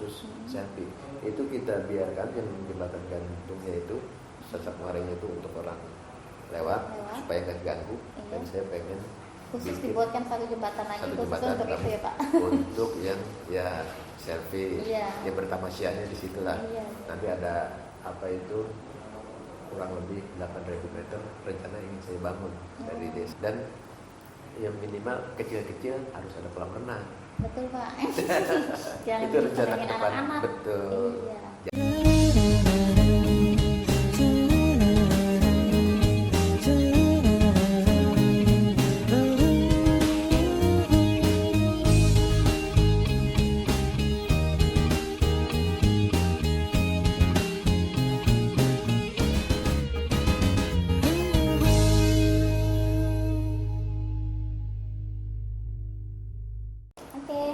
khusus selfie. Itu kita biarkan yang jembatan gantungnya itu sasak maringnya itu untuk orang lewat supaya nggak ganggu. Dan saya pengen khusus dibuatkan satu jembatan lagi khusus untuk itu ya Pak. Untuk yang ya selfie, ya bertamasyaannya di situlah. Nanti ada apa itu kurang lebih 8.000 meter rencana ingin saya bangun dari desa, dan yang minimal kecil-kecil harus ada kolam renang. Betul Pak. Jangan itu rencana ke depan. anak-anak. Betul.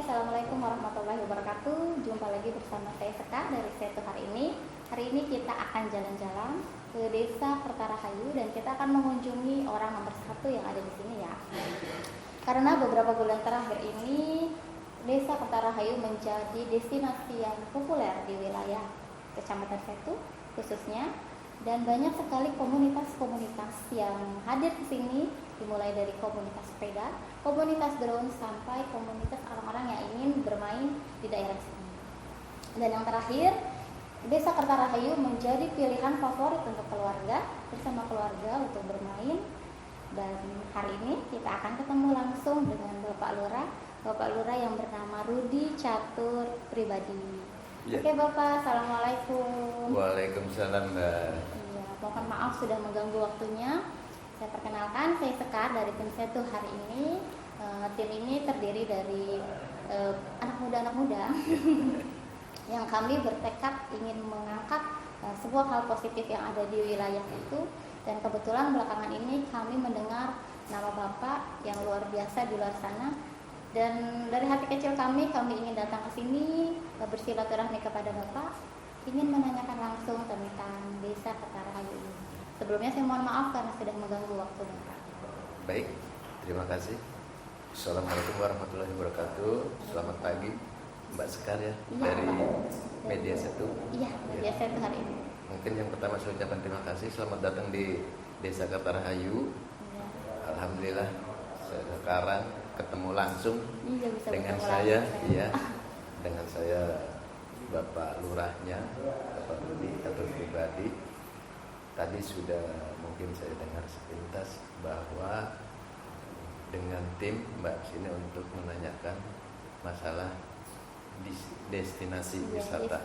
Assalamualaikum warahmatullahi wabarakatuh. Jumpa lagi bersama saya Seka dari Setu Hari Ini. Hari ini kita akan jalan-jalan ke Desa Kertarahayu dan kita akan mengunjungi orang nomor 1 yang ada di sini ya. Karena beberapa bulan terakhir ini Desa Kertarahayu menjadi destinasi yang populer di wilayah Kecamatan Setu khususnya, dan banyak sekali komunitas-komunitas yang hadir ke sini, dimulai dari komunitas sepeda, komunitas drone, sampai komunitas orang-orang yang ingin bermain di daerah sini. Dan yang terakhir, Desa Kertarahayu menjadi pilihan favorit untuk keluarga, bersama keluarga untuk bermain. Dan hari ini kita akan ketemu langsung dengan Bapak Lurah yang bernama Rudi Catur Pribadi. Ya. Oke Bapak, Assalamualaikum. Waalaikumsalam Mbak. Iya, mohon maaf sudah mengganggu waktunya. Saya perkenalkan, saya Sekar dari tim Setu Hari Ini. Tim ini terdiri dari anak muda yang kami bertekad ingin mengangkat sebuah hal positif yang ada di wilayah itu. Dan kebetulan belakangan ini kami mendengar nama Bapak yang luar biasa di luar sana. Dan dari hati kecil kami ingin datang ke sini bersilaturahmi kepada Bapak, ingin menanyakan langsung tentang Desa Kertarahayu ini. Sebelumnya saya mohon maaf karena sudah mengganggu waktu Bapak. Baik, terima kasih. Assalamualaikum warahmatullahi wabarakatuh. Selamat pagi Mbak Sekar ya, dari Media Setu. Iya, Media Setu Hari Ini. Mungkin yang pertama saya ucapkan terima kasih. Selamat datang di Desa Kertarahayu. Iya. Alhamdulillah sekarang ketemu langsung Bisa dengan saya, dengan saya Bapak Lurahnya, Bapak Rudi Catur Pribadi. Tadi sudah mungkin saya dengar sepintas bahwa dengan tim Mbak sini untuk menanyakan masalah destinasi wisata,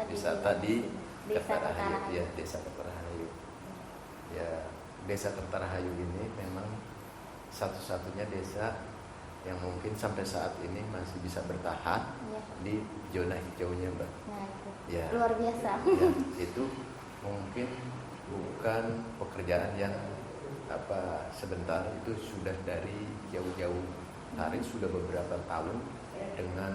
wisata di Kertarahayu, Desa Kertarahayu. Ya, Desa Kertarahayu ini memang satu-satunya desa yang mungkin sampai saat ini masih bisa bertahan di zona hijaunya Mbak. Nah, itu. Ya, luar biasa. Ya, itu mungkin bukan pekerjaan yang sebentar, itu sudah dari jauh-jauh hari, sudah beberapa tahun dengan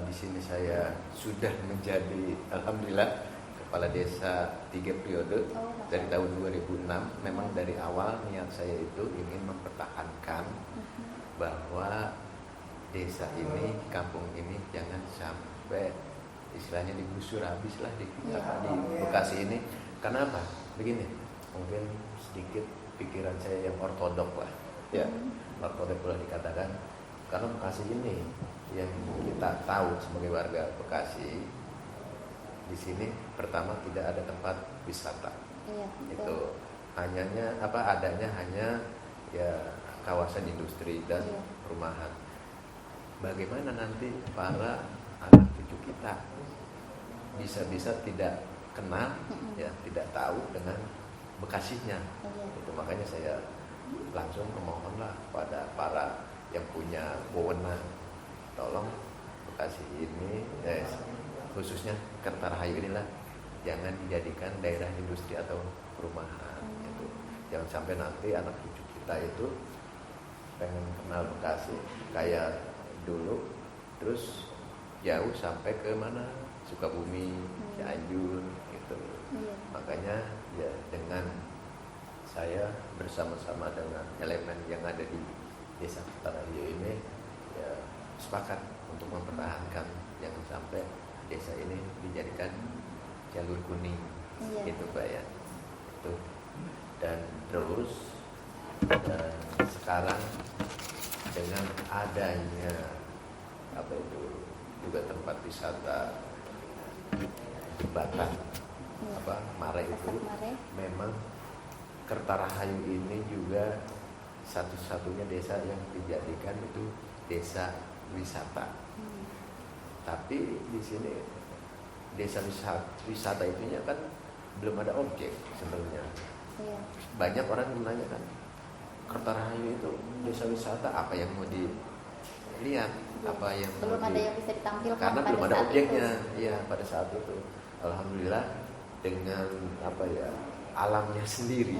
di sini saya sudah menjadi alhamdulillah kepala desa 3 periode dari tahun 2006. Memang dari awal niat saya itu ingin mempertahankan bahwa desa ini, kampung ini jangan sampai istilahnya digusur habis lah di Bekasi ini. Karena apa? Begini, mungkin sedikit pikiran saya yang ortodok lah, ya ortodok boleh dikatakan. Karena Bekasi ini yang kita tahu sebagai warga Bekasi, di sini pertama tidak ada tempat wisata. Itu adanya hanya ya kawasan industri dan perumahan. Bagaimana nanti para anak cucu kita bisa tidak kenal, ya tidak tahu dengan Bekasinya. Itu makanya saya langsung memohonlah pada para yang punya wewenang, tolong Bekasi ini, khususnya Kertarahayu inilah jangan dijadikan daerah industri atau perumahan. Gitu. Jangan sampai nanti anak cucu kita itu pengen kenal Bekasi kayak dulu, terus jauh sampai ke mana, Sukabumi, Cianjur gitu. Makanya ya dengan saya bersama-sama dengan elemen yang ada di Desa Kertarahayu ini ya sepakat untuk mempertahankan Anggur Kuning. Iya. Itu Pak ya. Itu. Dan terus sekarang dengan adanya apa itu juga tempat wisata jembatan Mare itu, memang Kertarahayu ini juga satu-satunya desa yang dijadikan itu desa wisata. Tapi di sini desa wisata itunya kan belum ada objek sebenarnya. Iya. Banyak orang menanyakan, Kertarahayu itu desa wisata, apa yang mau dilihat, apa yang belum ada yang bisa ditampilkan karena pada belum ada saat objeknya. itu. Iya, pada saat itu alhamdulillah dengan alamnya sendiri.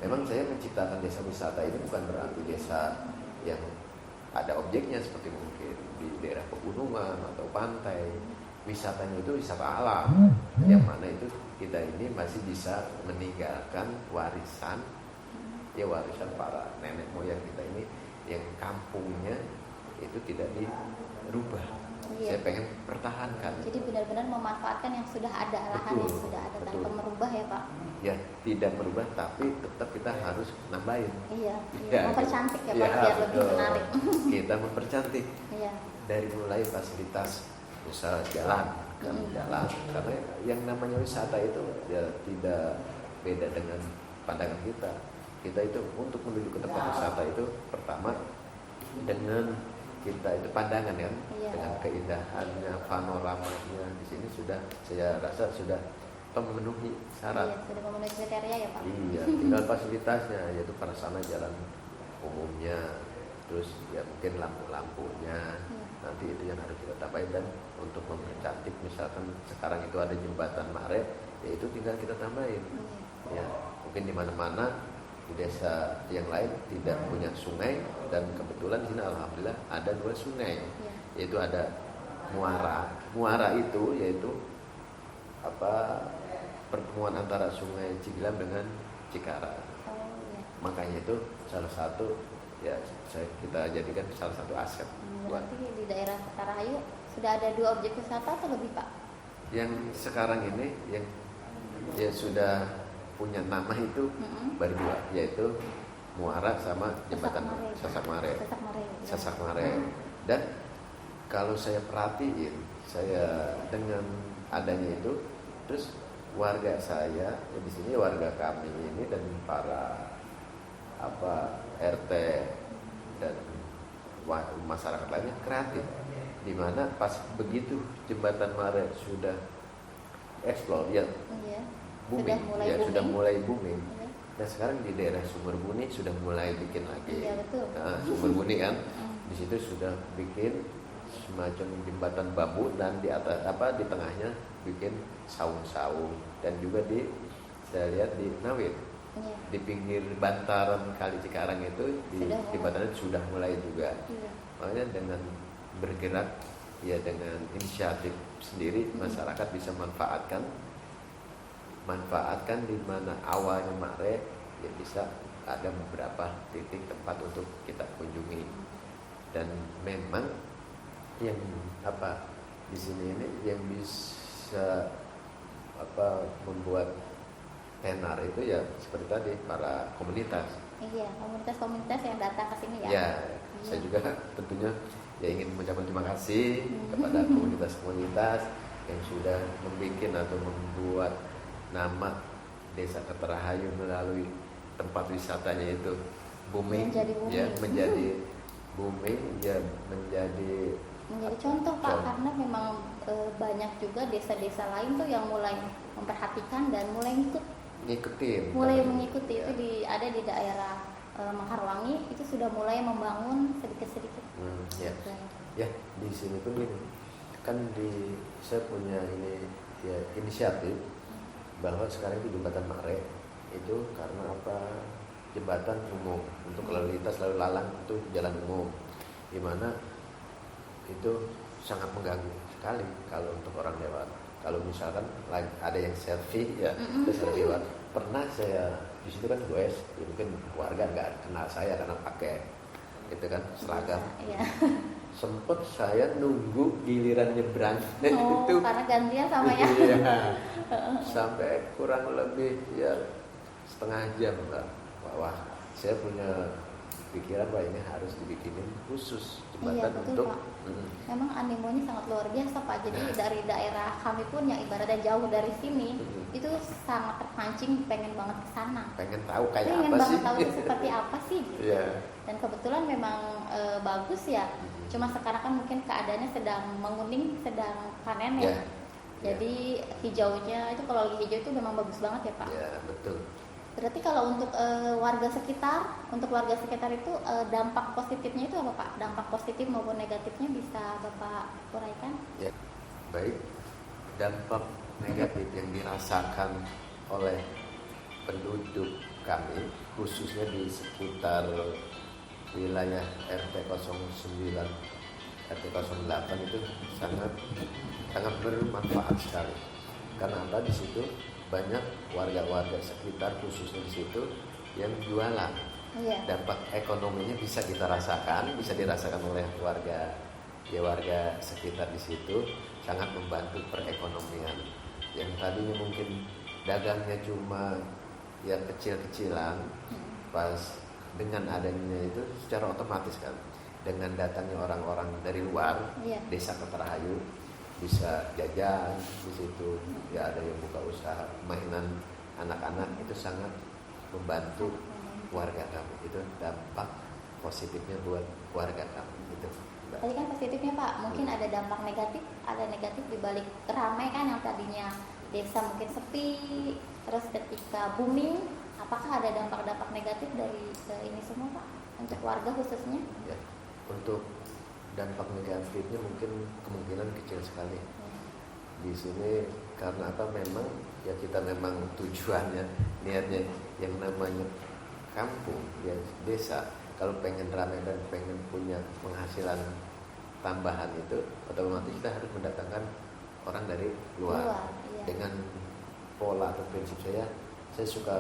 Memang saya menciptakan desa wisata ini bukan berarti desa yang ada objeknya seperti mungkin di daerah pegunungan atau pantai. Wisatanya itu wisata alam, yang mana itu kita ini masih bisa meninggalkan warisan para nenek moyang kita ini yang kampungnya itu tidak dirubah. Iya. Saya pengen pertahankan. Jadi benar-benar memanfaatkan yang sudah ada, lahan yang sudah ada, tanpa merubah ya Pak. Ya, tidak merubah, tapi tetap kita harus nambahin. Iya. Ya, mempercantik ya Pak, ya, biar lebih menarik. Kita mempercantik. Iya. Dari mulai fasilitas usaha jalan, jalan. Karena yang namanya wisata itu ya tidak beda dengan pandangan kita. Kita itu untuk menuju ke tempat wisata itu pertama dengan kita itu pandangan kan, dengan keindahannya, panoramanya di sini sudah, saya rasa sudah memenuhi syarat. Iya, sudah memenuhi kriteria ya Pak. Iya, tinggal fasilitasnya yaitu sana jalan umumnya, terus ya mungkin lampu-lampunya. Nanti itu yang harus kita tambahin, dan untuk mempercantik misalkan sekarang itu ada jembatan Mare, ya itu tinggal kita tambahin. Ya, mungkin di mana-mana di desa yang lain tidak punya sungai, dan kebetulan di sini alhamdulillah ada 2 sungai, yaitu ada muara. Muara itu yaitu pertemuan antara Sungai Cigilam dengan Cikarang. Makanya itu salah satu kita jadikan salah satu aset. Berarti di daerah Kertarahayu sudah ada 2 objek wisata atau lebih Pak? Yang sekarang ini yang sudah punya nama itu baru 2, yaitu Muara sama jembatan Sasak Mare. Sasak Mare. Dan kalau saya perhatiin, saya dengan adanya itu, terus warga saya di sini, warga kami ini dan para RT dan masyarakat lainnya kreatif, dimana pas begitu jembatan Mare sudah explore booming, sudah mulai booming. Dan sekarang di daerah Sumberbuni sudah mulai bikin lagi. Iya, betul. Sumberbuni kan, di situ sudah bikin semacam jembatan bambu, dan di atas di tengahnya bikin saung-saung, dan juga saya lihat di Nawit. Di pinggir bantaran Kali Cikarang itu di jembatannya sudah mulai juga. Makanya dengan bergerak dengan inisiatif sendiri, masyarakat bisa manfaatkan di mana awalnya Mare, ya bisa ada beberapa titik tempat untuk kita kunjungi. Dan memang yang di sini ini yang bisa membuat tenar itu ya seperti tadi para komunitas. Iya, komunitas-komunitas yang datang ke sini ya. Ya, saya juga tentunya ingin mengucapkan terima kasih kepada komunitas-komunitas yang sudah membuat nama Desa Kertarahayu melalui tempat wisatanya itu booming, menjadi booming, menjadi contoh Pak, karena memang banyak juga desa-desa lain tuh yang mulai memperhatikan dan mulai mengikuti itu ada di daerah Mengharwangi itu sudah mulai membangun sedikit-sedikit. Ya, di sini pun gini, kan saya punya inisiatif bahwa sekarang itu jembatan Mare itu karena jembatan umum untuk lalu lintas, lalu lalang, itu jalan umum, di mana itu sangat mengganggu sekali kalau untuk orang lewat. Kalau misalkan ada yang selfie terus lewat, pernah saya di situ kan mungkin warga nggak kenal saya karena pakai itu kan seragam. sempet saya nunggu giliran nyebrang Oh, itu karena gantian sama ya. iya, sampai kurang lebih ya setengah jam Mbak. Wah, saya punya pikiran bahwa ini harus dibikinin khusus Iya, jembatan betul, untuk Pak. Memang animonya sangat luar biasa Pak. Jadi dari daerah kami pun yang ibaratnya jauh dari sini itu sangat terpancing pengen banget ke sana. pengen tahu kayak Pengen apa banget sih. tahu itu seperti apa sih gitu. Iya. Dan kebetulan memang bagus ya. Cuma sekarang kan mungkin keadaannya sedang menguning, sedang panen ya. Ya. Jadi hijaunya itu kalau lagi hijau itu memang bagus banget ya Pak. Ya, betul. Berarti kalau untuk warga sekitar itu dampak positifnya itu apa Pak? Dampak positif maupun negatifnya bisa Bapak uraikan? Ya. Baik. Dampak negatif yang dirasakan oleh penduduk kami khususnya di sekitar wilayah RT 09 RT 08 itu sangat bermanfaat sekali. Karena apa, di situ banyak warga-warga sekitar khususnya di situ yang jualan. Iya. Dampak ekonominya bisa kita rasakan, bisa dirasakan oleh warga sekitar di situ, sangat membantu perekonomian. Yang tadinya mungkin dagangnya cuma ya kecil-kecilan, pas dengan adanya itu secara otomatis kan, dengan datangnya orang-orang dari luar desa Kertarahayu bisa jajan di situ, ya ada yang buka usaha mainan anak-anak, itu sangat membantu warga kami. Itu dampak positifnya buat warga kami itu. Tadi kan positifnya Pak, mungkin ada dampak negatif, di balik ramai kan yang tadinya desa mungkin sepi, terus ketika booming, apakah ada dampak-dampak negatif dari ini semua Pak untuk warga khususnya? Ya, untuk dampak negatifnya mungkin kemungkinan kecil sekali. Di sini karena apa, memang ya kita memang tujuannya, niatnya yang namanya kampung, ya desa, kalau pengen ramai dan pengen punya penghasilan tambahan itu otomatis kita harus mendatangkan orang dari luar. Dengan pola atau prinsip saya suka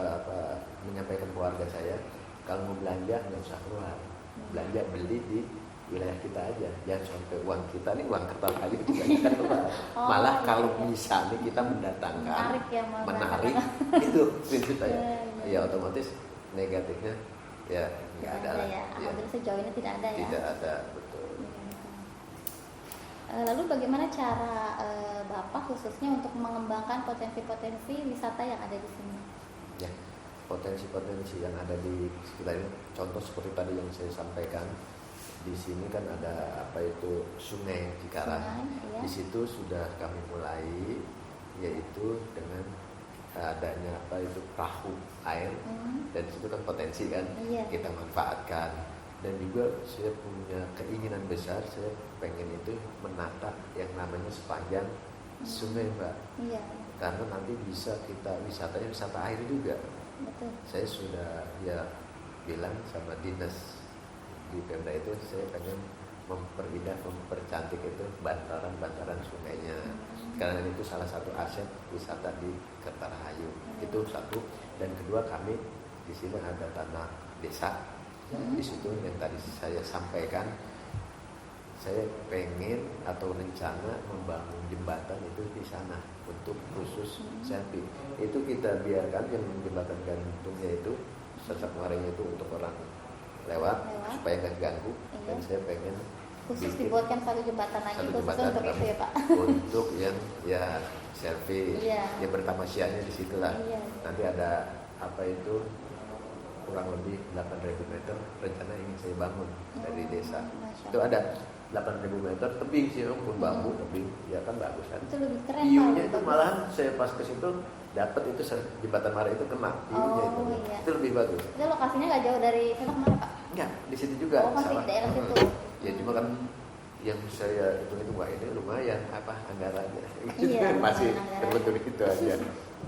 menyampaikan ke warga saya, kalau mau belanja nggak usah keluar, belanja beli di wilayah kita aja, jangan sampai uang kita nih, uang Kertarahayu juga kita keluar. Malah kalau bisa nih kita mendatangkan, menarik itu prinsip saya. Ya otomatis negatifnya ya nggak ada lah. Ya. Alhamdulillah sejauh ini tidak ada ya. Tidak ada, betul. Lalu bagaimana cara Bapak khususnya untuk mengembangkan potensi-potensi wisata yang ada di sini? Ya, potensi-potensi yang ada di sekitar ini, contoh seperti tadi yang saya sampaikan, di sini kan ada Sungai Cikarang. Iya. Di situ sudah kami mulai, yaitu dengan adanya perahu air, dan di situ kan potensi kan, kita manfaatkan. Dan juga saya punya keinginan besar, saya pengen itu menata yang namanya sepanjang sungai Mbak. Iya. Karena nanti bisa kita wisatanya wisata air juga. Betul. Saya sudah bilang sama dinas di Pemda itu, saya pengen mempercantik itu bantaran sungainya. Karena itu salah satu aset wisata di Kertarahayu. Itu satu. Dan kedua, kami di sini ada tanah desa. Di situ yang tadi saya sampaikan, saya pengen atau rencana membangun jembatan itu di sana untuk khusus selfie. Itu kita biarkan yang jembatan gantungnya itu sesak marenya itu untuk orang lewat supaya nggak ganggu. Dan saya pengen khusus dibuatkan satu jembatan lagi khusus untuk itu ya Pak. Untuk yang selfie, yang bertamasyaannya di situ lah. Nanti ada kurang lebih 8.000 meter rencana ingin saya bangun dari desa. Itu ada 8.000 meter tebing sih, pun bambu tebing, ya kan bagus kan. Itu lebih keren. View-nya itu malahan saya pas ke situ dapat itu jembatan Mara itu kena view-nya itu. Iya. Itu lebih bagus. Itu lokasinya nggak jauh dari Semak Mara Pak? Enggak, di situ juga. Masih di daerah situ. Ya cuma kan yang saya itu wah ini lumayan anggarannya. Iya, masih anggaran. terbentuk itu aja.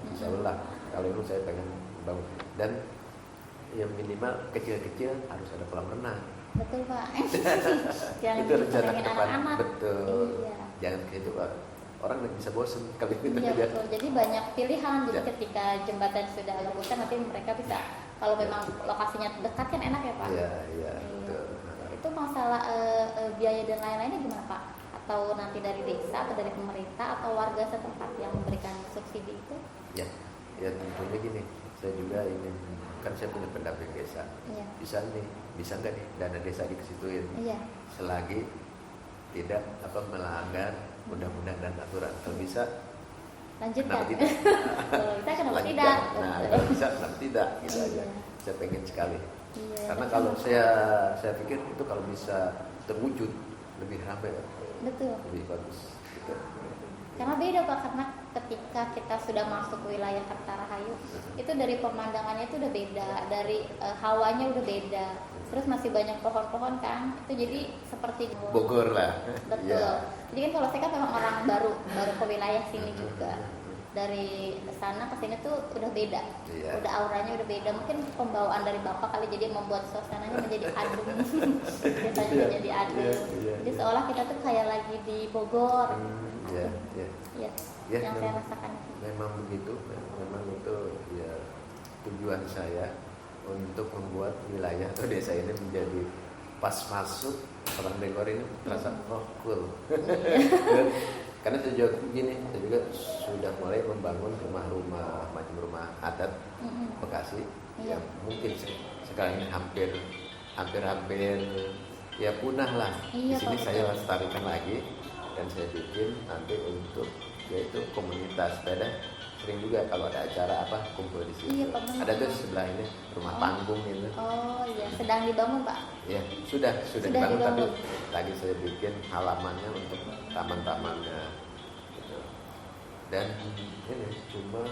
Insyaallah kalau itu saya pengen bangun, dan yang minimal kecil-kecil harus ada kolam renang. Betul Pak. Jangan itu rencana ke depan. anak-anak. Betul. Iya. Jangan kayak itu Pak. Orang nggak bisa bosen kalau itu. Iya betul. Jadi banyak pilihan. Jadi Ya. ketika jembatan sudah lumpuhkan, nanti mereka bisa, kalau memang lokasinya dekat kan enak ya Pak. Iya, betul. Itu masalah masalah biaya dan lain-lainnya gimana Pak? Atau nanti dari desa atau dari pemerintah atau warga setempat yang memberikan subsidi itu? Ya, ya tentunya gini, saya juga ingin, kan saya punya pendamping desa. Iya. Bisa nggak nih dana desa dikesituin? Iya. Selagi tidak melanggar undang-undang dan aturan. Kalau bisa, Lanjutkan. kenapa tidak? Kalau bisa kenapa Lanjutkan. tidak? Nah, Betul. kalau bisa kenapa tidak? Gitu Iya. aja. Saya pengen sekali. Iya, Karena betul. kalau saya pikir itu kalau bisa terwujud lebih ramai, Betul. lebih bagus. Gitu. Karena beda Pak, karena ketika kita sudah masuk ke wilayah Kertarahayu, itu dari pemandangannya itu udah beda, dari hawanya udah beda. Terus masih banyak pohon-pohon kan, itu jadi seperti Bogor lah. Betul. Ya. Jadi kan kalau saya kan memang orang baru ke wilayah sini juga. Dari sana ke sini tuh udah beda. Iya. Udah auranya udah beda. Mungkin pembawaan dari Bapak kali jadi membuat suasananya menjadi adem. Biasanya Iya. menjadi adem. Iya. Jadi seolah kita tuh kayak lagi di Bogor. Iya, iya. Ya, Ya, yang saya rasakan. memang begitu, memang itu ya tujuan saya untuk membuat wilayah atau desa ini menjadi pas masuk orang Bogor ini terasa cool. Karena saya juga gini, saya juga sudah mulai membangun rumah-rumah macam rumah adat Bekasi. Iya. Ya mungkin sekarang ini hampir ya punah lah. Iya, Di sini Pak, saya betul. lestarikan lagi dan saya bikin nanti untuk yaitu komunitas sepeda. Sering juga kalau ada acara kumpul di situ. Iya, Pak, benar. Ada tuh sebelah ini rumah panggung itu. Oh iya, sedang dibangun Pak. Ya sudah Sudah dibangun, tapi dibangun. lagi saya bikin halamannya untuk taman-tamannya gitu. Dan ini cuma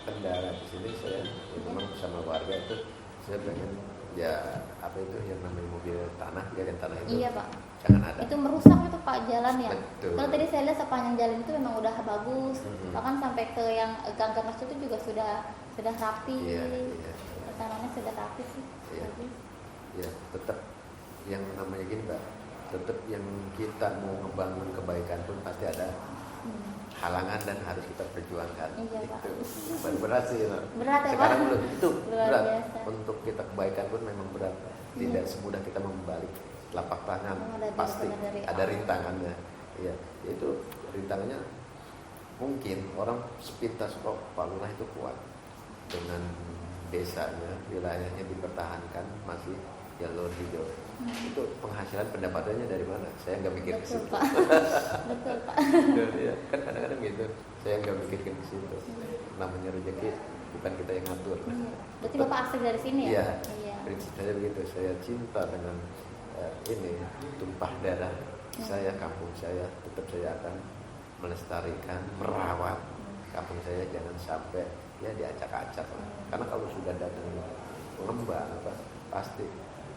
kendala di sini saya memang sama warga itu saya pengen ya itu yang namanya mobil tanah, galian tanah itu Iya Pak. jangan ada. Itu merusak itu Pak jalan ya. Betul. Kalau tadi saya lihat sepanjang jalan itu memang udah bagus, bahkan sampai ke yang gang-gang kecil itu juga sudah rapi. Iya, iya. Tanahnya sudah rapi sih. Iya. Bagus. Ya tetap yang namanya gini Mbak, tetap yang kita mau membangun kebaikan pun pasti ada halangan dan harus kita perjuangkan. Iya, Pak. Itu baru berat sih. Berat ya, Sekarang Pak? belum itu Luar berat. biasa. Untuk kita kebaikan pun memang berat. Tidak semudah kita membalik telapak tangan. Oh, ada Pasti benar-benar dari ada awal. rintangannya. Iya, itu rintangannya mungkin orang sepintas kok Pak Lurah itu kuat dengan desanya, wilayahnya dipertahankan masih jalur hijau. Itu penghasilan pendapatannya dari mana? Saya nggak mikir ke Betul situ. Pak. Betul Pak. Ya, kan kadang-kadang gitu. Saya nggak mikirkan ke situ. Namanya rezeki bukan kita yang ngatur. Iya. Berarti Bapak asli dari sini ya? Iya. Iya. Prinsip saya begitu. Saya cinta dengan ini tumpah darah saya, kampung saya. Tetap saya akan melestarikan, merawat kampung saya, jangan sampai ya diacak-acak lah. Karena kalau sudah datang pengembang pasti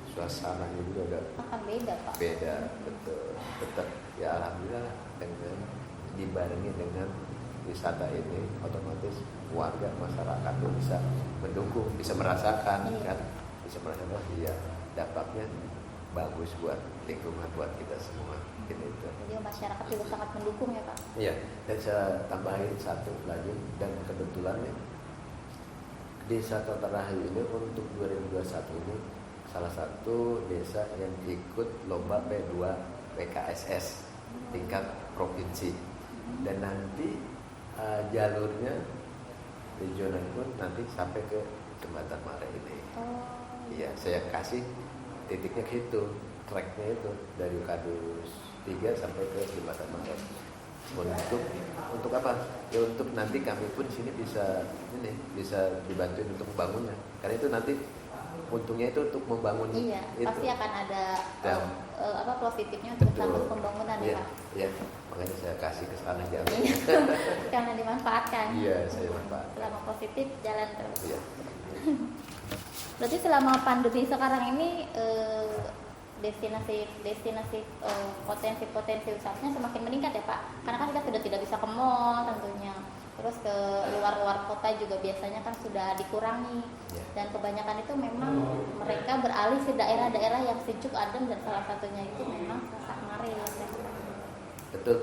suasananya juga udah Akan beda Pak. beda. Betul. Tetap ya alhamdulillah dengan dibarengi dengan wisata ini otomatis warga masyarakat tuh bisa mendukung, bisa merasakan Iya. kan, bisa merasakan iya dampaknya bagus buat lingkungan, buat kita semua gitu itu. Jadi masyarakat juga sangat mendukung ya Pak. Iya, dan saya tambahin satu lagi, dan kebetulan ya, Desa Kertarahayu ini untuk 2021 ini salah satu desa yang ikut lomba P2 PKSS tingkat provinsi, dan nanti jalurnya regional pun nanti sampai ke Jembatan Mare ini. Oh. Iya, saya kasih titiknya ke situ, tracknya itu dari Kadus 3 sampai ke Jembatan Mare. Untuk apa? Ya untuk nanti kami pun sini bisa dibantuin untuk membangunnya. Karena itu nanti untungnya itu untuk membangun. Iya, itu. pasti akan ada Dan- positifnya untuk Betul. sambung pembangunan ya Iya, Pak. iya. Makanya saya kasih ke sana jalan. Iya. Karena dimanfaatkan. Iya, saya manfaat. Selama positif jalan terus. Iya. Berarti selama pandemi sekarang ini destinasi potensi wisatanya semakin meningkat ya Pak. Karena kan kita sudah tidak bisa ke mall tentunya. Terus ke luar kota juga biasanya kan sudah dikurangi. Ya. Dan kebanyakan itu memang mereka beralih ke daerah-daerah yang sejuk adem, dan salah satunya itu memang Sasak Mare ya. Betul.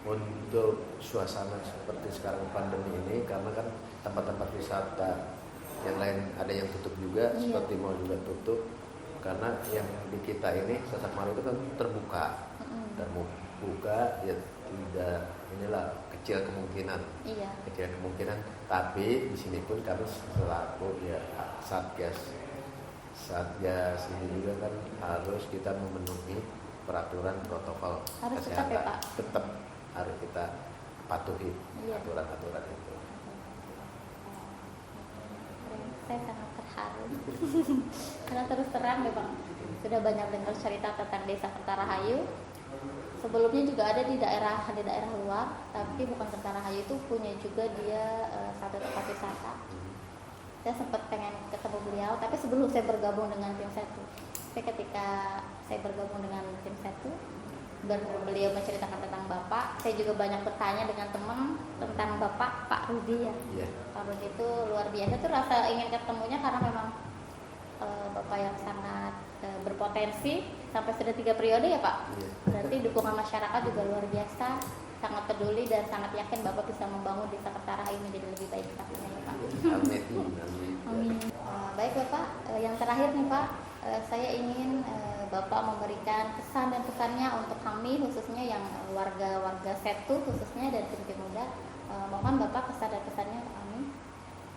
Untuk suasana seperti sekarang pandemi ini, karena kan tempat-tempat wisata yang lain ada yang tutup juga, Iya. seperti mall juga tutup. karena yang di kita ini Sasak Mara itu kan terbuka, ya tidak inilah kecil kemungkinan, tapi di sini pun kami selaku ya satgas ini juga kan harus kita memenuhi peraturan protokol harus kesehatan, tetap ya Pak? Tetap harus kita patuhi aturan-aturan itu. Saya sangat terharu karena terus terang ya Pak, sudah banyak dengar cerita tentang Desa Kertarahayu. Sebelumnya juga ada di daerah luar, tapi bukan Kertarahayu itu punya juga dia satu tempat wisata. Saya sempat pengen ketemu beliau, tapi sebelum saya bergabung dengan tim Setu, ketika saya bergabung dengan tim Setu, beliau menceritakan tentang Bapak, saya juga banyak bertanya dengan teman tentang Bapak, Pak Rudi ya. Pak Rudi itu luar biasa tuh, rasa ingin ketemunya karena memang Bapak yang sangat berpotensi sampai sudah 3 periode ya Pak. Berarti dukungan masyarakat juga luar biasa, sangat peduli dan sangat yakin Bapak bisa membangun Desa Kertarahayu menjadi lebih baik pastinya ya Pak. Amin. Baik Bapak, yang terakhir nih Pak, saya ingin Bapak memberikan kesan dan pesannya untuk kami, khususnya yang warga Setu khususnya dan tim muda. Mohon Bapak kesan dan pesannya untuk kami.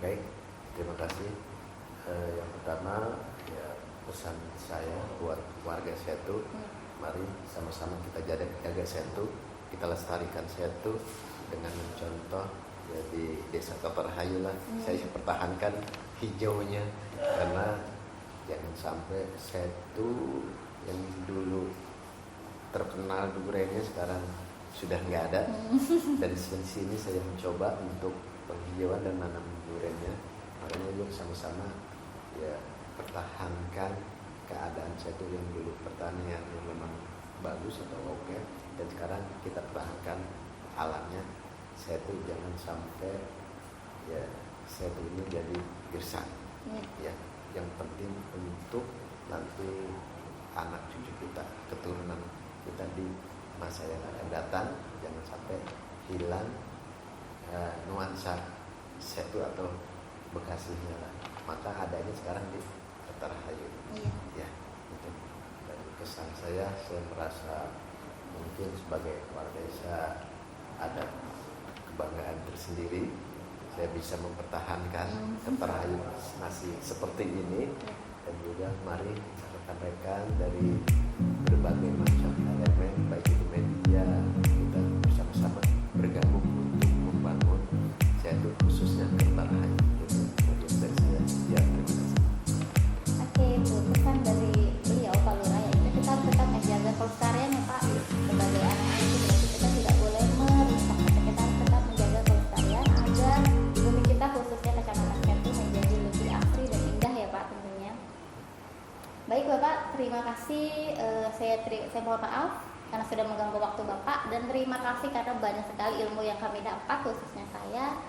Baik, terima kasih. Yang pertama ya pesan saya buat warga Setu, mari sama-sama kita jaga Setu, kita lestarikan Setu dengan mencontoh jadi Desa Kertarahayu lah. Saya pertahankan hijaunya, karena jangan sampai Setu yang dulu terkenal durennya sekarang sudah nggak ada. Dan di sini saya mencoba untuk penghijauan dan nanam durennya. Makanya yuk sama-sama ya pertahankan keadaan Setu yang dulu pertanian yang memang bagus atau oke, dan sekarang kita pertahankan alamnya. Setu jangan sampai ya Setu ini jadi gersang. Ya, yang penting untuk nanti anak cucu kita, keturunan kita di masa yang akan datang, jangan sampai hilang nuansa Setu atau Bekasinya lah. Maka adanya sekarang di Kertarahayu. Ya, itu dari kesan saya merasa mungkin sebagai warga desa ada kebanggaan tersendiri. Saya bisa mempertahankan Kertarahayu masih seperti ini, dan juga mari rekan-rekan dari berbagai macam elemen, baik itu media, kita bersama-sama bergabung untuk membangun Setu khususnya Kertarahayu. Itu dari saya. Ya, terima kasih. Oke, itu pesan dari beliau Pak Lurah, yaitu kita harus tetap menjaga kelestarian ya Pak. Sebagai anak itu berarti kita tidak boleh merusak, kita harus tetap menjaga kelestarian agar bumi kita khususnya Kecamatan Setu menjadi lebih asri dan indah ya Pak tentunya. Baik Bapak, terima kasih. Saya mohon maaf karena sudah mengganggu waktu Bapak, dan terima kasih karena banyak sekali ilmu yang kami dapat, khususnya saya.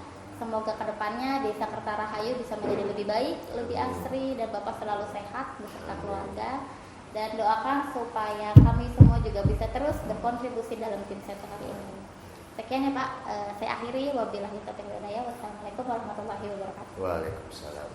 Semoga kedepannya Desa Kertarahayu bisa menjadi lebih baik, lebih asri, dan Bapak selalu sehat beserta keluarga. Dan doakan supaya kami semua juga bisa terus berkontribusi dalam tim Setu hari ini. Sekian ya Pak, saya akhiri. Wabillahi taufiq wal hidayah. Wassalamualaikum warahmatullahi wabarakatuh. Waalaikumsalam.